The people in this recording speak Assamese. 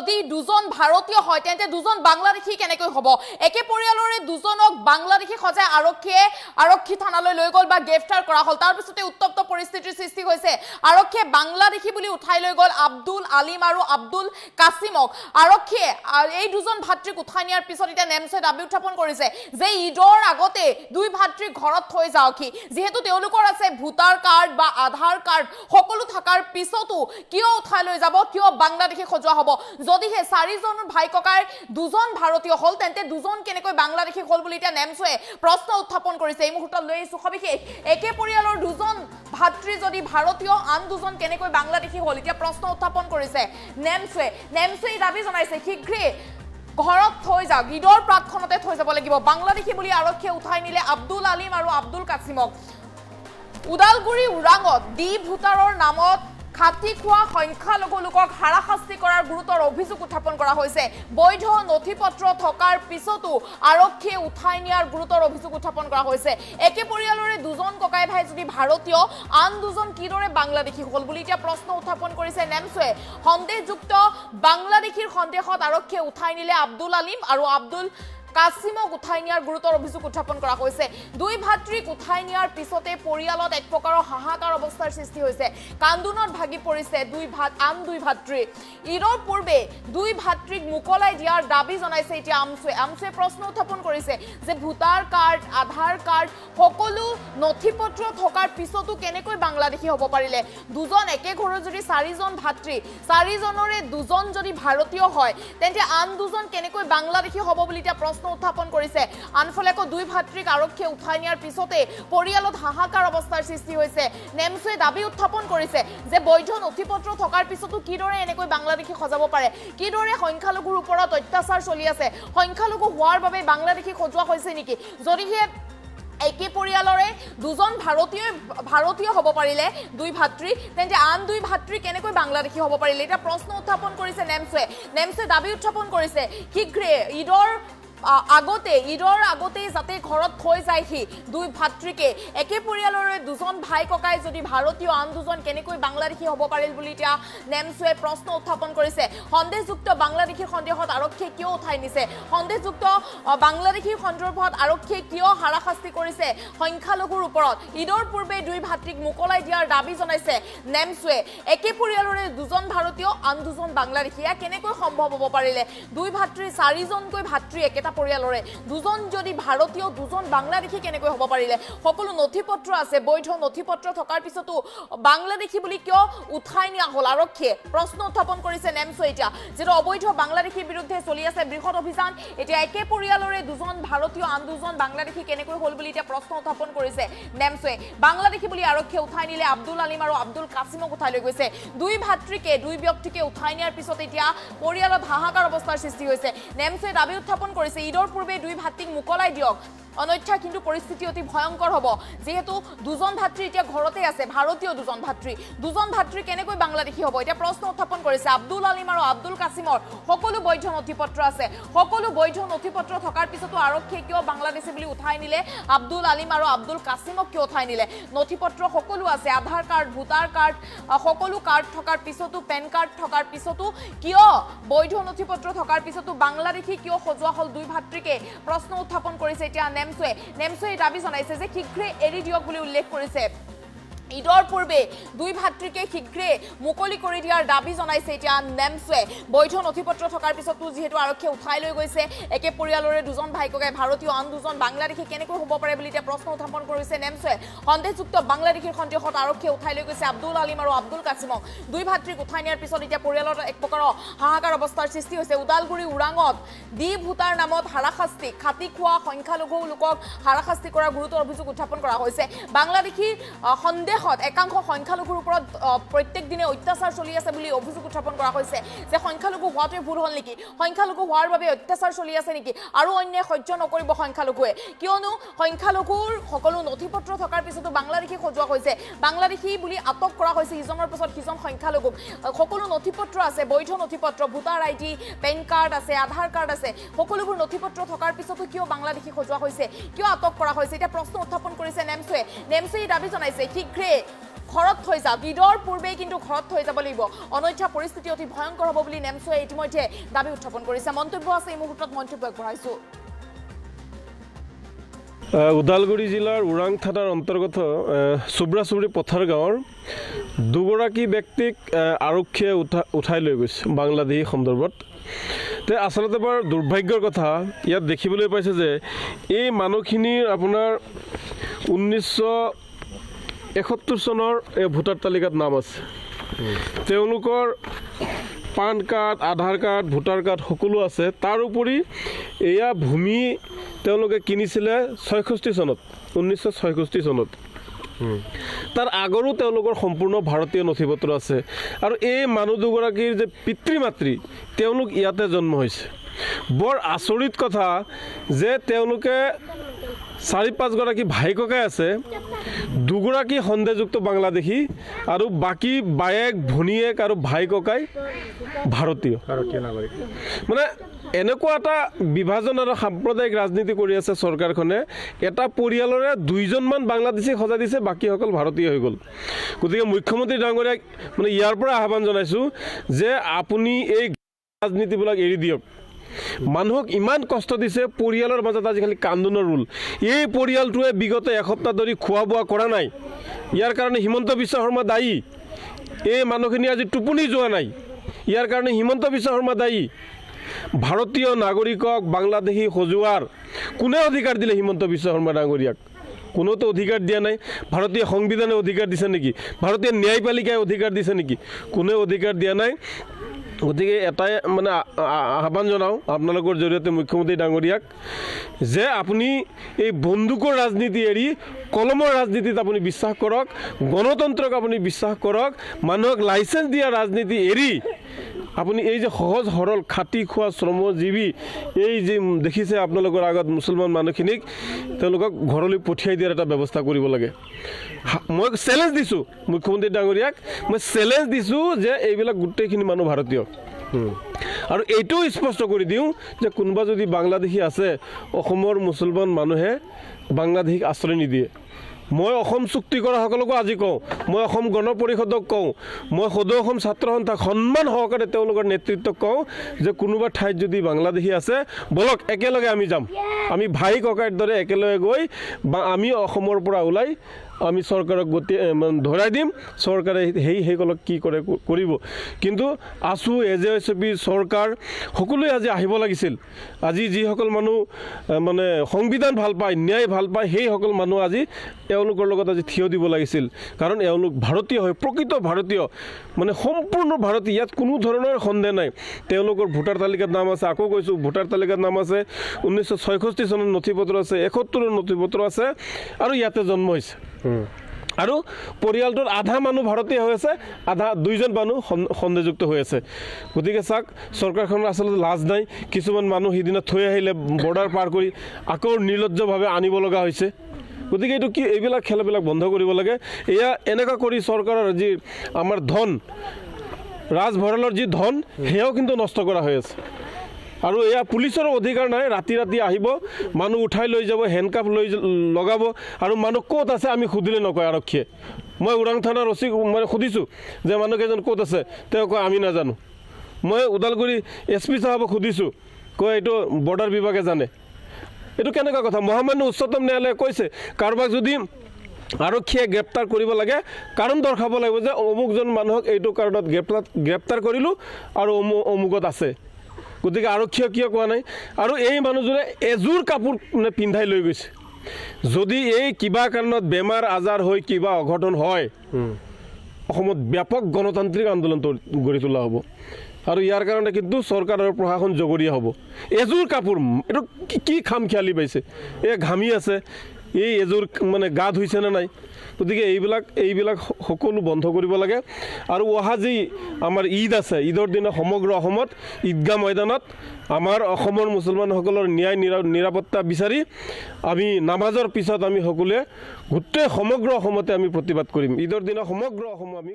যদি দুজন ভাৰতীয় হয় তেন্তে দুজন বাংলাদেশী কেনেকৈ হ'ব একে পৰিয়ালৰে দুজনক বাংলাদেশী খজাই আৰক্ষী থানালৈ লৈ গ'ল বা গ্ৰেফতাৰ কৰা হ'ল তাৰ পিছতে উত্তপ্ত পৰিস্থিতিৰ সৃষ্টি হৈছে আৰক্ষীয়ে বাংলাদেশী বুলি উঠাই লৈ গ'ল আব্দুল আলিম আৰু আব্দুল কাছিমক আৰক্ষীয়ে এই দুজন ভাতৃক উঠাই নিয়াৰ পিছত এটা নেমছে দাবী উত্থাপন কৰিছে যে ঈদৰ আগতে দুই ভাতৃক ঘৰত থৈ যাওকি যেহেতু তেওঁলোকৰ আছে ভোটাৰ কাৰ্ড বা আধাৰ কাৰ্ড সকলো থাকাৰ পিছতো কিয় উঠাই লৈ যাব কিয় বাংলাদেশী খজোৱা হ'ব যদিহে চাৰিজন ভাই ককাই দুজন ভাৰতীয় হল তেন্তে দুজন কেনেকৈ বাংলাদেশী হল বুলি এটা নেমছে প্ৰশ্ন উত্থাপন কৰিছে এই মুহূৰ্তত লৈ সবিশেষ একে পৰিয়ালৰ দুজন ভাতৃ যদি ভাৰতীয় আন দুজন কেনেকৈ বাংলাদেশী হল এটা প্ৰশ্ন উত্থাপন কৰিছে নেমছে দাবী জনাইছে শীঘ্ৰে ঘৰত থৈ যাওক ঈদৰ প্ৰাকখনতে থৈ যাব লাগিব বাংলাদেশী বুলি আৰক্ষীয়ে উঠাই নিলে আব্দুল আলিম আৰু আব্দুল কাছিমক উদালগুৰি উৰাঙত ডি ভোটাৰৰ নামত খাতি খোৱা সংখ্যালঘু লোকক হাৰাশাস্তি কৰাৰ গুৰুতৰ অভিযোগ উত্থাপন কৰা হৈছে বৈধ নথিপত্ৰ থকাৰ পিছতো আৰক্ষীয়ে উঠাই নিয়াৰ গুৰুতৰ অভিযোগ উত্থাপন কৰা হৈছে একে পৰিয়ালৰে দুজন ককাই ভাই যদি ভাৰতীয় আন দুজন কিদৰে বাংলাদেশী হল বুলি এতিয়া প্ৰশ্ন উত্থাপন কৰিছে নেমছে সন্দেহযুক্ত বাংলাদেশীৰ সন্দেহত আৰক্ষীয়ে উঠাই নিলে আব্দুল আলিম আৰু আব্দুল কাছিমক উঠাই নিয়াৰ গুৰুতৰ অভিযোগ উত্থাপন কৰা হৈছে দুই ভাতৃক উঠাই নিয়াৰ পিছতে পৰিয়ালত এক প্ৰকাৰৰ হাহাকাৰ অৱস্থাৰ সৃষ্টি হৈছে কান্দোনত ভাগি পৰিছে আন দুই ভাতৃ ঈদৰ পূৰ্বে দুই ভাতৃক মুকলাই দিয়াৰ দাবী জনাইছে এতিয়া আমছে প্ৰশ্ন উত্থাপন কৰিছে যে ভোটাৰ কাৰ্ড আধাৰ কাৰ্ড সকলো নথিপত্ৰ থকাৰ পিছতো কেনেকৈ বাংলাদেশী হ'ব পাৰিলে দুজন একে ঘৰৰ যদি চাৰিজন ভাতৃ চাৰিজনৰে দুজন যদি ভাৰতীয় হয় তেন্তে আন দুজন কেনেকৈ বাংলাদেশী হ'ব বুলি এতিয়া প্ৰশ্ন উত্থাপন কৰিছে আনফালে দুই ভাতৃক আৰক্ষীয়ে উঠাই নিয়াৰ পিছতে পৰিয়ালত হাহাকাৰ অৱস্থাৰ সৃষ্টি হৈছে নেমছে দাবী উত্থাপন কৰিছে যে বৈধ নথিপত্ৰ থকাৰ পিছতো কিদৰে এনেকৈ বাংলাদেশী সজাব পাৰে কিদৰে সংখ্যালঘুৰ ওপৰত অত্যাচাৰ চলি আছে সংখ্যালঘু হোৱাৰ বাবে বাংলাদেশী সজোৱা হৈছে নেকি যদিহে একে পৰিয়ালৰে দুজন ভাৰতীয় হ'ব পাৰিলে দুই ভাতৃ তেন্তে আন দুই ভাতৃ কেনেকৈ বাংলাদেশী হ'ব পাৰিলে এটা প্ৰশ্ন উত্থাপন কৰিছে নেমছে দাবী উত্থাপন কৰিছে শীঘ্ৰে ঈদৰ আগতে যাতে ঘৰত থৈ যায়হি দুই ভাতৃকে একে পৰিয়ালৰে দুজন ভাই ককাই যদি ভাৰতীয় আন দুজন কেনেকৈ বাংলাদেশী হ'ব পাৰিল বুলি এতিয়া নেমছে প্ৰশ্ন উত্থাপন কৰিছে সন্দেহযুক্ত বাংলাদেশীৰ সন্দেহত আৰক্ষীয়ে কিয় উঠাই নিছে সন্দেহযুক্ত বাংলাদেশীৰ সন্দৰ্ভত আৰক্ষীয়ে কিয় হাৰাশাস্তি কৰিছে সংখ্যালঘুৰ ওপৰত ঈদৰ পূৰ্বে দুই ভাতৃক মুকলাই দিয়াৰ দাবী জনাইছে নেমছে একে পৰিয়ালৰে দুজন ভাৰতীয় আন দুজন বাংলাদেশী এয়া কেনেকৈ সম্ভৱ হ'ব পাৰিলে দুই ভাতৃ চাৰিজনকৈ ভাতৃ একেটা পৰিয়ালৰে দুজন যদি ভাৰতীয় দুজন বাংলাদেশী কেনেকৈ হ'ব পাৰিলে সকলো নথিপত্ৰ আছে বৈধ নথিপত্ৰ থকাৰ পিছতো বাংলাদেশী বুলি কিয় উঠাই নিয়া হ'ল আৰক্ষীয়ে প্ৰশ্ন উত্থাপন কৰিছে নেমছে এতিয়া যেটো অবৈধ বাংলাদেশীৰ বিৰুদ্ধে চলি আছে বৃহৎ অভিযান এতিয়া একে পৰিয়ালৰে দুজন ভাৰতীয় আন দুজন বাংলাদেশী কেনেকৈ হ'ল বুলি এতিয়া প্ৰশ্ন উত্থাপন কৰিছে নেমছে বাংলাদেশী বুলি আৰক্ষীয়ে উঠাই নিলে আব্দুল আলিম আৰু আব্দুল কাছিমক উঠাই লৈ গৈছে দুই ব্যক্তিকে উঠাই নিয়াৰ পিছত এতিয়া পৰিয়ালত হাহাকাৰ অৱস্থাৰ সৃষ্টি হৈছে নেমছে দাবী উত্থাপন কৰিছে ঈদৰ পূৰ্বে দুই ভাতৃক মুকলাই দিয়ক অন্যথা কিন্তু পৰিস্থিতি অতি ভয়ংকৰ হ'ব যেহেতু দুজন ভাতৃ এতিয়া ঘৰতে আছে ভাৰতীয় দুজন ভাতৃ কেনেকৈ বাংলাদেশী হ'ব এতিয়া প্ৰশ্ন উত্থাপন কৰিছে আব্দুল আলিম আৰু আব্দুল কাছিমৰ সকলো বৈধ নথিপত্ৰ আছে সকলো বৈধ নথিপত্ৰ থকাৰ পিছতো আৰক্ষীয়ে কিয় বাংলাদেশী বুলি উঠাই নিলে আব্দুল আলিম আৰু আব্দুল কাছিমক কিয় উঠাই নিলে নথিপত্ৰ সকলো আছে আধাৰ কাৰ্ড ভোটাৰ কাৰ্ড সকলো কাৰ্ড থকাৰ পিছতো পেন কাৰ্ড থকাৰ পিছতো কিয় বৈধ নথিপত্ৰ থকাৰ পিছতো বাংলাদেশী কিয় সজোৱা হ'ল দুই ভাতৃকে প্ৰশ্ন উত্থাপন কৰিছে এতিয়া নেমছে দাবী জনাইছে যে শীঘ্ৰে এৰি দিয়ক বুলি উল্লেখ কৰিছে ঈদৰ পূৰ্বে দুই ভাতৃকে শীঘ্ৰে মুকলি কৰি দিয়াৰ দাবী জনাইছে এতিয়া নেমছে বৈধ নথিপত্ৰ থকাৰ পিছতো যিহেতু আৰক্ষীয়ে উঠাই লৈ গৈছে একে পৰিয়ালৰে দুজন ভাই ককাই ভাৰতীয় আন দুজন বাংলাদেশী কেনেকৈ হ'ব পাৰে বুলি এতিয়া প্ৰশ্ন উত্থাপন কৰিছে নেমছে সন্দেহযুক্ত বাংলাদেশীৰ সন্দেহত আৰক্ষীয়ে উঠাই লৈ গৈছে আব্দুল আলিম আৰু আব্দুল কাছিমক দুই ভাতৃক উঠাই নিয়াৰ পিছত এতিয়া পৰিয়ালত এক প্ৰকাৰৰ হাহাকাৰ অৱস্থাৰ সৃষ্টি হৈছে উদালগুৰি উৰাঙত ডি ভোটাৰ নামত হাৰাশাস্তি খাতি খোৱা সংখ্যালঘু লোকক হাৰাশাস্তি কৰাৰ গুৰুতৰ অভিযোগ উত্থাপন কৰা হৈছে বাংলাদেশীৰ সন্দেহ একাংশ সংখ্যালঘুৰ ওপৰত প্ৰত্যেক দিনে অত্যাচাৰ চলি আছে বুলি অভিযোগ উত্থাপন কৰা হৈছে যে সংখ্যালঘু হোৱাটোৱে ভুল হ'ল নেকি সংখ্যালঘু হোৱাৰ বাবে অত্যাচাৰ চলি আছে নেকি আৰু অন্যায় সহ্য নকৰিব সংখ্যালঘুৱে কিয়নো সংখ্যালঘুৰ সকলো নথিপত্ৰ থকাৰ পিছতো বাংলাদেশী সজোৱা হৈছে বাংলাদেশী বুলি আটক কৰা হৈছে ইজনৰ পিছত সিজন সংখ্যালঘু সকলো নথিপত্ৰ আছে বৈধ নথিপত্ৰ ভোটাৰ আইডি পেন কাৰ্ড আছে আধাৰ কাৰ্ড আছে সকলোবোৰ নথিপত্ৰ থকাৰ পিছতো কিয় বাংলাদেশী সজোৱা হৈছে কিয় আটক কৰা হৈছে এটা প্ৰশ্ন উত্থাপন কৰিছে নেমছে দাবী জনাইছে শীঘ্ৰে ঘৰত থৈ যাওক ঈদৰ পূৰ্বেই কিন্তু ঘৰত থৈ যাব লাগিব অন্যথা পৰিস্থিতি অতি ভয়ংকৰ হ'ব বুলি নেমছয়ে ইতিমধ্যে দাবী উত্থাপন কৰিছে মন্তব্য আছে এই মুহূৰ্তত মন্তব্য আগবঢ়াইছো ওদালগুৰি জিলাৰ ওৰাং থানাৰ অন্তৰ্গত চুব্ৰাচুবুৰী পথাৰ গাঁৱৰ দুগৰাকী ব্যক্তিক আৰক্ষীয়ে উঠাই লৈ গৈছে বাংলাদেশী সন্দৰ্ভত তে আচলতে বৰ দুৰ্ভাগ্যৰ কথা ইয়াত দেখিবলৈ পাইছে যে এই মানুহখিনিৰ আপোনাৰ 1971 চনৰ ভোটাৰ তালিকাত নাম আছে তেওঁলোকৰ পান কাৰ্ড আধাৰ কাৰ্ড ভোটাৰ কাৰ্ড সকলো আছে তাৰ উপৰি এয়া ভূমি তেওঁলোকে কিনিছিলে 66 চনত 1966 চনত তাৰ আগৰো তেওঁলোকৰ সম্পূৰ্ণ ভাৰতীয় নথিপত্ৰ আছে আৰু এই মানুহ দুগৰাকীৰ যে পিতৃ মাতৃ তেওঁলোক ইয়াতে জন্ম হৈছে বৰ আচৰিত কথা যে তেওঁলোকে 4-5 গৰাকী ভাই ককাই আছে দুগৰাকী সন্দেহযুক্ত বাংলাদেশী আৰু বাকী বায়েক ভনীয়েক আৰু ভাই ককাই ভাৰতীয় নাগৰিক মানে এনেকুৱা এটা বিভাজন আৰু সাম্প্ৰদায়িক ৰাজনীতি কৰি আছে চৰকাৰখনে এটা পৰিয়ালৰে 2জনমান বাংলাদেশী সজাই দিছে বাকীসকল ভাৰতীয় হৈ গ'ল গতিকে মুখ্যমন্ত্ৰী ডাঙৰীয়াক মানে ইয়াৰ পৰা আহ্বান জনাইছোঁ যে আপুনি এই ৰাজনীতিবিলাক এৰি দিয়ক মানুহক ইমান কষ্ট দিছে পৰিয়ালৰ মাজত আজিকালি কান্দোনৰ ৰোল এই পৰিয়ালটোৱে বিগত এসপ্তাহ ধৰি খোৱা বোৱা কৰা নাই ইয়াৰ কাৰণে হিমন্ত বিশ্ব শৰ্মা দায়ী এই মানুহখিনি আজি টোপনি যোৱা নাই ইয়াৰ কাৰণে হিমন্ত বিশ্ব শৰ্মা দায়ী ভাৰতীয় নাগৰিকক বাংলাদেশী সজোৱাৰ কোনে অধিকাৰ দিলে হিমন্ত বিশ্ব শৰ্মা ডাঙৰীয়াক কোনোতো অধিকাৰ দিয়া নাই ভাৰতীয় সংবিধানে অধিকাৰ দিছে নেকি ভাৰতীয় ন্যায়পালিকাই অধিকাৰ দিছে নেকি কোনে অধিকাৰ দিয়া নাই গতিকে এটাই মানে আহ্বান জনাওঁ আপোনালোকৰ জৰিয়তে মুখ্যমন্ত্ৰী ডাঙৰীয়াক যে আপুনি এই বন্দুকৰ ৰাজনীতি এৰি কলমৰ ৰাজনীতিত আপুনি বিশ্বাস কৰক গণতন্ত্ৰক আপুনি বিশ্বাস কৰক মানুহক লাইচেন্স দিয়া ৰাজনীতি এৰি আপুনি এই যে সহজ সৰল খাটি খোৱা শ্ৰমজীৱী এই যে দেখিছে আপোনালোকৰ আগত মুছলমান মানুহখিনিক তেওঁলোকক ঘৰলৈ পঠিয়াই দিয়াৰ এটা ব্যৱস্থা কৰিব লাগে মই চেলেঞ্জ দিছোঁ মুখ্যমন্ত্ৰী ডাঙৰীয়াক মই চেলেঞ্জ দিছোঁ যে এইবিলাক গোটেইখিনি মানুহ ভাৰতীয় আৰু এইটোও স্পষ্ট কৰি দিওঁ যে কোনোবা যদি বাংলাদেশী আছে অসমৰ মুছলমান মানুহে বাংলাদেশীক আশ্ৰয় নিদিয়ে মই অসম চুক্তি কৰা সকলকো আজি কওঁ মই অসম গণ পৰিষদক কওঁ মই সদৌ অসম ছাত্ৰ সন্থাক সন্মান সহকাৰে তেওঁলোকৰ নেতৃত্বক কওঁ যে কোনোবা ঠাইত যদি বাংলাদেশী আছে বলক একেলগে আমি যাম আমি ভাই ককাইৰ দৰে একেলগে গৈ বা আমি অসমৰ পৰা ওলাই আমি চৰকাৰক ধৰাই দিম চৰকাৰে সেইসকলক কি কৰে কৰিব কিন্তু আছু এজেপি চৰকাৰ সকলোৱে আজি আহিব লাগিছিল আজি যিসকল মানুহ মানে সংবিধান ভাল পায় ন্যায় ভাল পায় সেইসকল মানুহ আজি তেওঁলোকৰ লগত আজি থিয় দিব লাগিছিল কাৰণ এওঁলোক ভাৰতীয় হয় প্ৰকৃত ভাৰতীয় মানে সম্পূৰ্ণ ভাৰতীয় ইয়াত কোনো ধৰণৰ সন্দেহ নাই তেওঁলোকৰ ভোটাৰ তালিকাত নাম আছে আকৌ কৈছোঁ ভোটাৰ তালিকাত নাম আছে 1966 চনৰ নথিপত্ৰ আছে 71 নথিপত্ৰ আছে আৰু ইয়াতে জন্ম হৈছে আৰু পৰিয়ালটোৰ আধা মানুহ ভাৰতীয় হৈ আছে আধা 2জন মানুহ সন্দেহযুক্ত হৈ আছে গতিকে চাওক চৰকাৰখনৰ আচলতে লাজ নাই কিছুমান মানুহ সিদিনা থৈ আহিলে বৰ্ডাৰ পাৰ কৰি আকৌ নিৰ্লজ্জভাৱে আনিব লগা হৈছে গতিকে এইটো কি এইবিলাক খেলাবিলাক বন্ধ কৰিব লাগে এয়া এনেকুৱা কৰি চৰকাৰৰ যি আমাৰ ধন ৰাজভঁৰালৰ যি ধন সেয়াও কিন্তু নষ্ট কৰা হৈ আছে আৰু এয়া পুলিচৰ অধিকাৰ নাই ৰাতি ৰাতি আহিব মানুহ উঠাই লৈ যাব হেণ্ডকাফ লৈ লগাব আৰু মানুহ ক'ত আছে আমি সুধিলে নকয় আৰক্ষীয়ে মই ওৰাং থানাৰ ওচি মানে সুধিছোঁ যে মানুহকেইজন ক'ত আছে তেওঁ কয় আমি নাজানো মই ওদালগুৰি SP চাহাবক সুধিছোঁ কয় এইটো বৰ্ডাৰ বিভাগে জানে এইটো কেনেকুৱা কথা মহামান্য উচ্চতম ন্যায়ালয়ে কৈছে কাৰোবাক যদি আৰক্ষীয়ে গ্ৰেপ্তাৰ কৰিব লাগে কাৰণ দৰ্শাব লাগিব যে অমুকজন মানুহক এইটো কাৰণত গ্ৰেপ্তাৰ কৰিলোঁ আৰু অমুকত আছে গতিকে আৰক্ষীয়ে কিয় কোৱা নাই আৰু এই মানুহজনে এযোৰ কাপোৰ মানে পিন্ধাই লৈ গৈছে যদি এই কিবা কাৰণত বেমাৰ আজাৰ হৈ কিবা অঘটন হয় অসমত ব্যাপক গণতান্ত্ৰিক আন্দোলন গঢ়ি তোলা হ'ব আৰু ইয়াৰ কাৰণে কিন্তু চৰকাৰ আৰু প্ৰশাসন জগৰীয়া হ'ব এযোৰ কাপোৰ এইটো কি খামখেয়ালি পাইছে এই ঘামি আছে এই এযোৰ মানে গা ধুইছে নে নাই গতিকে এইবিলাক সকলো বন্ধ কৰিব লাগে আৰু অহা যি আমাৰ ঈদ আছে ঈদৰ দিনা সমগ্ৰ অসমত ঈদগাহ ময়দানত আমাৰ অসমৰ মুছলমানসকলৰ ন্যায় নিৰাপত্তা বিচাৰি আমি নামাজৰ পিছত আমি সকলোৱে গোটেই সমগ্ৰ অসমতে আমি প্ৰতিবাদ কৰিম ঈদৰ দিনা সমগ্ৰ অসম আমি